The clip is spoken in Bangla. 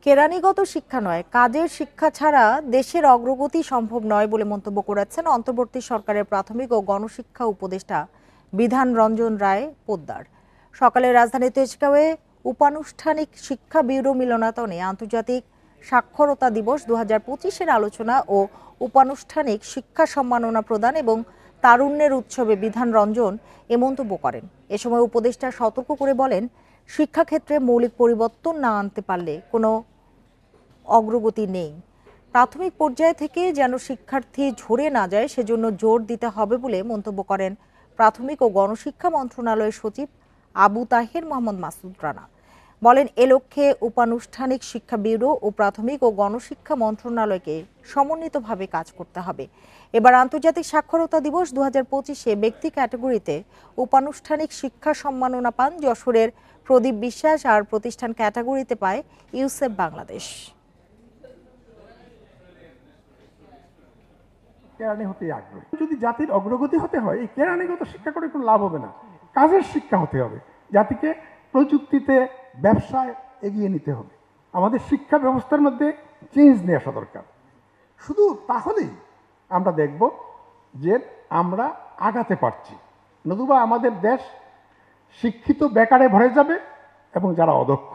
কেরানিগত শিক্ষা নয়, কাজের শিক্ষা ছাড়া দেশের অগ্রগতি সম্ভব নয় বলে মন্তব্য করেছেন অন্তর্বর্তী সরকারের প্রাথমিক ও গণশিক্ষা উপদেষ্টা বিধান রঞ্জন রায় পোদ্দার। সকালে রাজধানী তেজগাঁওয়ে উপানুষ্ঠানিক শিক্ষা ব্যুরো মিলনায়তনে আন্তর্জাতিক সাক্ষরতা দিবস 2025-এর আলোচনা ও উপানুষ্ঠানিক শিক্ষা সম্মাননা প্রদান এবং তারুণ্যের উৎসবে বিধান রঞ্জন এ মন্তব্য করেন। এ সময় উপদেষ্টা সতর্ক করে বলেন, শিক্ষাক্ষেত্রে মৌলিক পরিবর্তন না আনতে পারলে কোনো অগ্রগতি নেই। প্রাথমিক পর্যায় থেকে যেন শিক্ষার্থী ঝরে না যায় সেজন্য জোর দিতে হবে বলে মন্তব্য করেন প্রাথমিক ও গণশিক্ষা মন্ত্রণালয়ের সচিব আবু তাহের মোহাম্মদ মাসুদ রানা। বলেন, এ লক্ষ্যে উপানুষ্ঠানিক শিক্ষা ব্যুরো ও প্রাথমিক ও গণশিক্ষা মন্ত্রণালয়কে সমন্বিতভাবে কাজ করতে হবে। এবার আন্তর্জাতিক সাক্ষরতা দিবস 2025-এ ব্যক্তি ক্যাটাগরিতে উপানুষ্ঠানিক শিক্ষা সম্মাননা পান যশোরের প্রদীপ বিশ্বাস, আর প্রতিষ্ঠান ক্যাটাগরিতে পায় ইউসেফ বাংলাদেশ। কেরানি হতে আগ্রহী। যদি জাতির অগ্রগতি হতে হয়, এই কেরানিগত শিক্ষা করে কোনো লাভ হবে না, কাজের শিক্ষা হতে হবে। জাতিকে প্রযুক্তিতে, ব্যবসায় এগিয়ে নিতে হবে। আমাদের শিক্ষা ব্যবস্থার মধ্যে চেঞ্জ নিয়ে আসা দরকার। শুধু তাহলেই আমরা দেখব যে আমরা আগাতে পারছি, নতুবা আমাদের দেশ শিক্ষিত বেকারে ভরে যাবে এবং যারা অদক্ষ